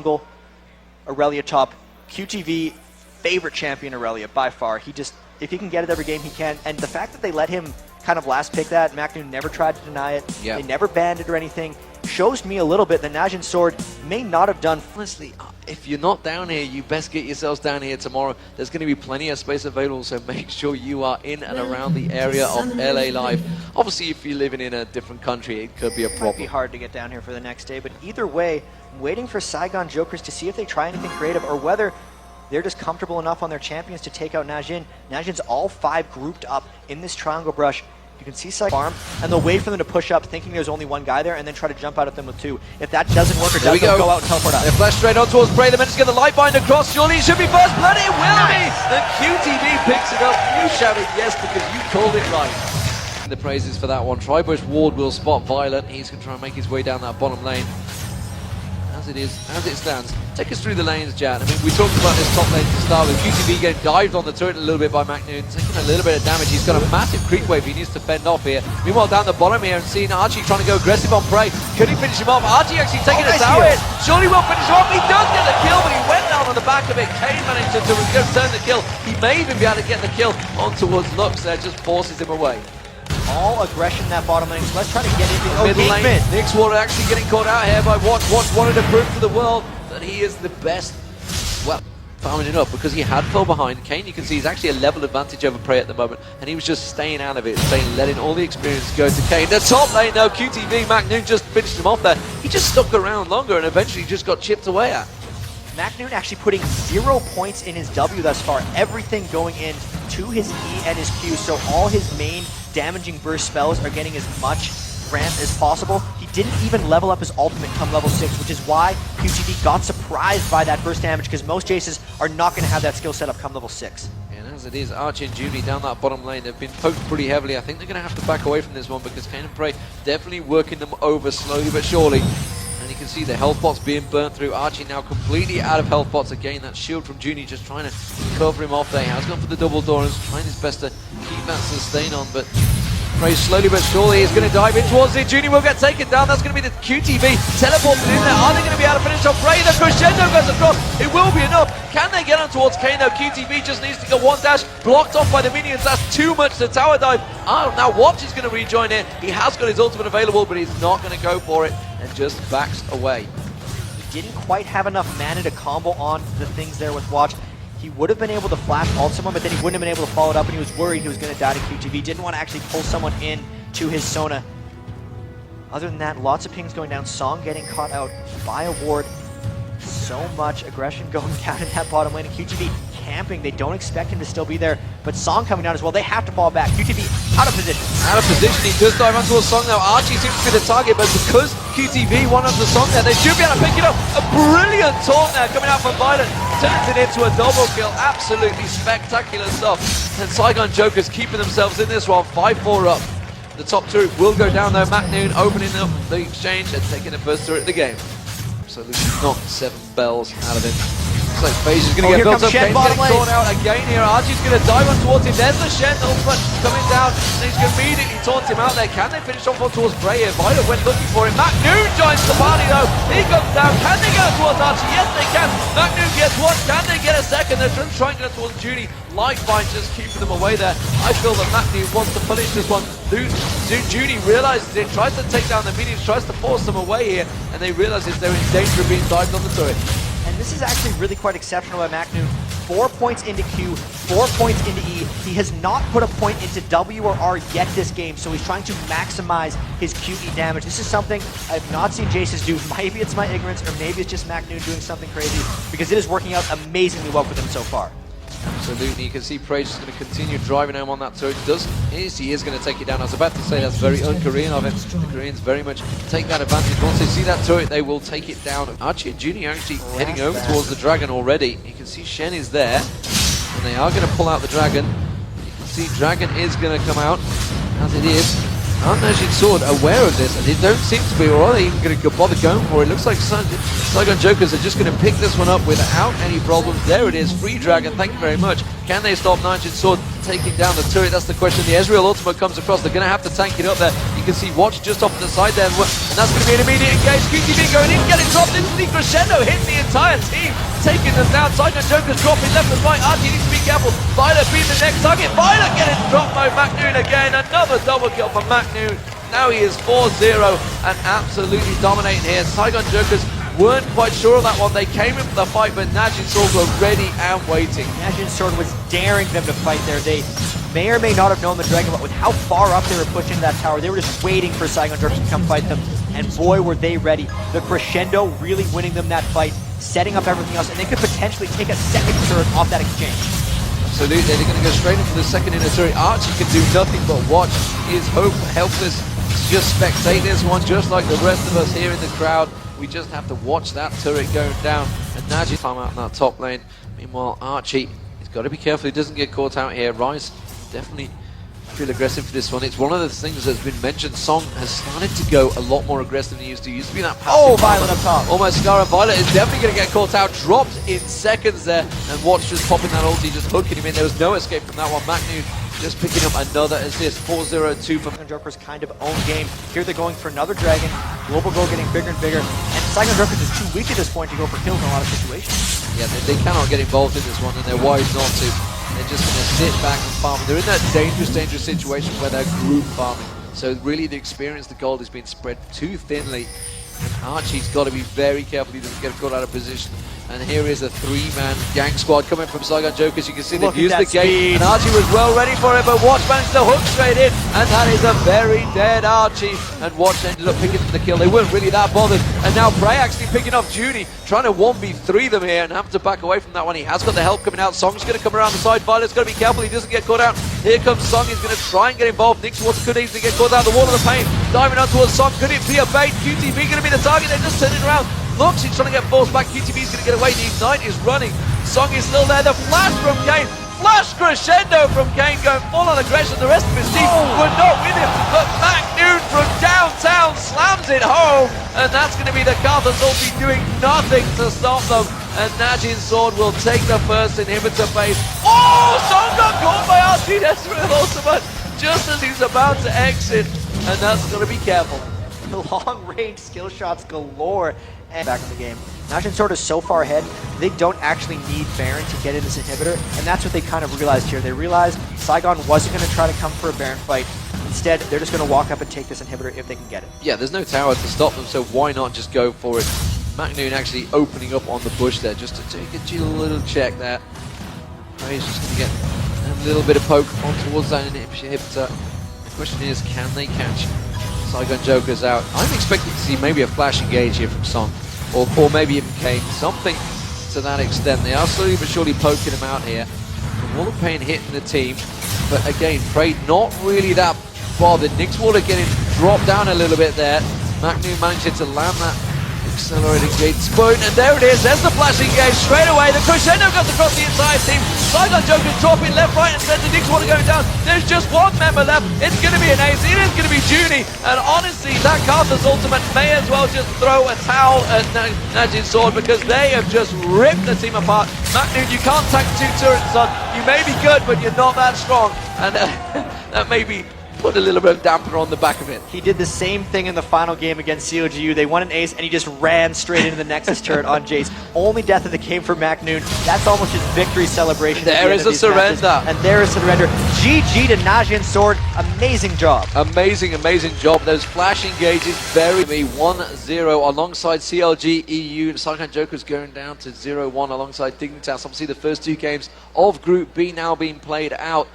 jungle, Aurelia top. QTV, favorite champion Aurelia by far. He just, if he can get it every game, he can. And the fact that they let him kind of last pick that, Macnu never tried to deny it, they never banned it or anything, shows me a little bit that Najin Sword may not have done. Honestly, if you're not down here, you best get yourselves down here tomorrow. There's going to be plenty of space available, so make sure you are in and around the area of LA Live. Obviously, if you're living in a different country, it could be a problem. It might be hard to get down here for the next day, but either way, I'm waiting for Saigon Jokers to see if they try anything creative or whether they're just comfortable enough on their champions to take out Najin. Najin's all 5 grouped up in this triangle brush. You can see Saigon farm, and they'll wait for them to push up thinking there's only one guy there and then try to jump out at them with 2. If that doesn't work or doesn't go out and teleport up. They flash straight on towards Prey. The managed to get the light bind across. Surely it should be first blood. It will be! The QTV picks it up. You shouted yes because you called it right. The praises for that one. Tribush Ward will spot Violent. He's going to try and make his way down that bottom lane. As it stands. Take us through the lanes, Jan. I mean, we talked about this top lane to start with. QTV getting dived on the turret a little bit by Macnu, taking a little bit of damage. He's got a massive creep wave he needs to fend off here. Meanwhile, down the bottom here, and seeing Archie trying to go aggressive on Prey. Could he finish him off? Archie actually taking a tower hit. Surely will finish him off. He does get the kill, but he went down on the back of it. Kane managed to return the kill. He may even be able to get the kill on towards Lux there, just forces him away. All aggression in that bottom lane, so let's try to get into middle lane. Nick's Water actually getting caught out here by Watch. Watch wanted to prove to the world that he is the best. Well, farming it up because he had fell behind. Kane, you can see, he's actually a level advantage over Prey at the moment, and he was just staying out of it, letting all the experience go to Kane. The top lane though, QTV, Macnu just finished him off there. He just stuck around longer and eventually just got chipped away at. Macnu actually putting 0 points in his W thus far. Everything going in to his E and his Q, so all his main damaging burst spells are getting as much ramp as possible. He didn't even level up his ultimate come level 6, which is why QTV got surprised by that burst damage, because most Jaces are not going to have that skill set up come level 6. And as it is, Archie and Junie down that bottom lane, they've been poked pretty heavily. I think they're going to have to back away from this one because Kane and Prey definitely working them over slowly but surely. And you can see the health pots being burnt through. Archie now completely out of health pots. Again, that shield from Junie just trying to cover him off there. He has gone for the double door and is trying his best to keep that sustain on, but Prey slowly but surely is going to dive in towards it. Junie will get taken down. That's going to be the QTV teleported in there. Are they going to be able to finish off Prey? The crescendo goes across. It will be enough. Can they get on towards Kane though? QTV just needs to go one dash. Blocked off by the minions. That's too much to tower dive. Oh, now Watch is going to rejoin in. He has got his ultimate available, but he's not going to go for it and just backs away. He didn't quite have enough mana to combo on the things there with Watch. He would have been able to flash ult someone, but then he wouldn't have been able to follow it up, and he was worried he was going to die to QTV. Didn't want to actually pull someone in to his Sona. Other than that, lots of pings going down. Song getting caught out by a ward. So much aggression going down in that bottom lane, and QTV camping. They don't expect him to still be there, but Song coming down as well. They have to fall back. QTV out of position. Out of position. He does dive onto a Song now. Archie seems to be the target, but because QTV won up the Song there, they should be able to pick it up. A brilliant taunt there coming out from Violent. Turns it into a double kill. Absolutely spectacular stuff. And Saigon Jokers keeping themselves in this one, 5-4 up. The top turret will go down though. Macnu opening up the exchange and taking the first turret of the game. Absolutely knocked 7 bells out of him. Looks like Fase is going to get built up. Kane's getting caught out again here. Archie's going to dive on towards him. There's the Shen ultimate coming down. And he's going to immediately taunt him out there. Can they finish off on towards Prey here? Violet went looking for him. Macnu joins the party though. He comes down. Can they get towards Archie? Yes, they can. Macnu gets one. Can they get a second? They're trying to get towards Junie. Lifeline just keeping them away there. I feel that Macnu wants to punish this one. Junie realizes it, tries to take down the minions, tries to force them away here, and they realize they're in danger of being dived on the turret. And this is actually really quite exceptional by Macnu. 4 points into Q, 4 points into E. He has not put a point into W or R yet this game, so he's trying to maximize his QE damage. This is something I've not seen Jaces do. Maybe it's my ignorance, or maybe it's just Macnu doing something crazy, because it is working out amazingly well for them so far. Absolutely, you can see Prey just going to continue driving home on that turret. He is going to take it down. I was about to say that's very un-Korean of him. The Koreans very much take that advantage. Once they see that turret, they will take it down. Archie and Junie are actually heading over towards the dragon already. You can see Shen is there, and they are going to pull out the dragon. You can see Dragon is going to come out, as it is. Aren't Najin Sword aware of this? And they don't seem to be, or are they even going to bother going for it? It looks like Saigon Jokers are just going to pick this one up without any problems. There it is, free dragon, thank you very much. Can they stop Najin Sword taking down the turret? That's the question. The Ezreal ultimate comes across. They're going to have to tank it up there. You can see Watch just off to the side there, and that's going to be an immediate engage. QTV going in, getting dropped instantly. Crescendo hitting the entire team, taking them down. Saigon Joker's dropping left and right. Archie needs to be careful. Violet being the next target. Violet getting dropped by McNoon again. Another double kill for McNoon. Now he is 4-0 and absolutely dominating here. Saigon Jokers weren't quite sure of that one. They came in for the fight, but Najin Sword were ready and waiting. Najin Sword was daring them to fight there. They may or may not have known the Dragon, but with how far up they were pushing that tower, they were just waiting for Saigon Jokers to come fight them. And boy, were they ready. The Crescendo really winning them that fight, setting up everything else, and they could potentially take a second turret off that exchange. Absolutely, they're going to go straight into the second inner turret. Archie can do nothing but watch. He is helpless. Just spectate this one, just like the rest of us here in the crowd. We just have to watch that turret going down. And Najin come out in that top lane. Meanwhile, Archie, he's got to be careful he doesn't get caught out here. Rise definitely feel aggressive for this one. It's one of the things that's been mentioned. Song has started to go a lot more aggressive than he used to. He used to be that passive. Oh, Violet up top. Almost Scar and Violet is definitely going to get caught out. Dropped in seconds there. And Watch just popping that ulti, just hooking him in. There was no escape from that one. McNoon just picking up another assist. 4-0-2 from Saigon Joker's kind of own game. Here they're going for another Dragon. Global Goal getting bigger and bigger. And Saigon Jokers is too weak at this point to go for kills in a lot of situations. Yeah, they cannot get involved in this one, and they're wise not to. They're just going to sit back and farm. They're in that dangerous situation where they're group farming. So really the experience, the gold has been spread too thinly. And Archie's got to be very careful he doesn't get caught out of position. And here is a three-man gang squad coming from Saigon Jokers. You can see they've used the gate, and Archie was well ready for it, but Watch managed to hook straight in, and that is a very dead Archie. And Watch ended up picking up the kill. They weren't really that bothered. And now Bray actually picking up Judy, trying to 1v3 them here, and having to back away from that one. He has got the help coming out. Song's going to come around the side. Violet's got to be careful he doesn't get caught out. Here comes Song. He's going to try and get involved. Nix Water could easily get caught out. The wall of the pain. Diving out towards Song. Could it be a bait? QTV going to be the target. They're just turning around. Looks, he's trying to get forced back. QTV's going to get away. The Ignite is running. Song is still there. The flash from Kane. Flash Crescendo from Kane going full on aggression. The rest of his team were not with him. But McNoon from downtown slams it home. And that's going to be the Carthus ulti doing nothing to stop them. And Najin Sword will take the first inhibitor phase. Oh! Song got caught by Archie Desperate ultimate just as he's about to exit. And that's going to be careful. Long-range skill shots galore. And back in the game. Najin Sword is so far ahead, they don't actually need Baron to get in this inhibitor, and that's what they kind of realized here. They realized Saigon wasn't going to try to come for a Baron fight. Instead, they're just going to walk up and take this inhibitor if they can get it. Yeah, there's no tower to stop them, so why not just go for it? McNoon actually opening up on the bush there just to take a little check there. Ray's just going to get a little bit of poke on towards that inhibitor. The question is, can they catch Saigon Jokers out? I'm expecting to see maybe a flash engage here from Song, or maybe even Kane, something to that extent. They are slowly but surely poking him out here. The Wall of Pain hitting the team, but again, Prey not really that bothered. Nix Water getting dropped down a little bit there. McNoon managed to land that accelerated gate spoon, and there it is. There's the flash engage straight away. The Crescendo goes across the entire team. Saigon Joker's dropping left, right, and center. Nix Water going down. There's just one member left. It's going to be an ace. It is going to be Junie. And honestly, that Carthus ultimate may as well just throw a towel at Najin Sword, because they have just ripped the team apart. McNoon, you can't tank two turrets, son. You may be good, but you're not that strong. And that may be put a little bit of damper on the back of it. He did the same thing in the final game against COGU. They won an ace, and he just ran straight into the Nexus turret on Jace. Only death of the game for McNoon. That's almost his victory celebration. There is a surrender. Matches. And there is surrender. GG to Najin Sword. Amazing job. Amazing job. Those flash engages very 1-0 alongside CLG EU. Saigon Jokers going down to 0-1 alongside Dignitas. Obviously the first two games of Group B now being played out.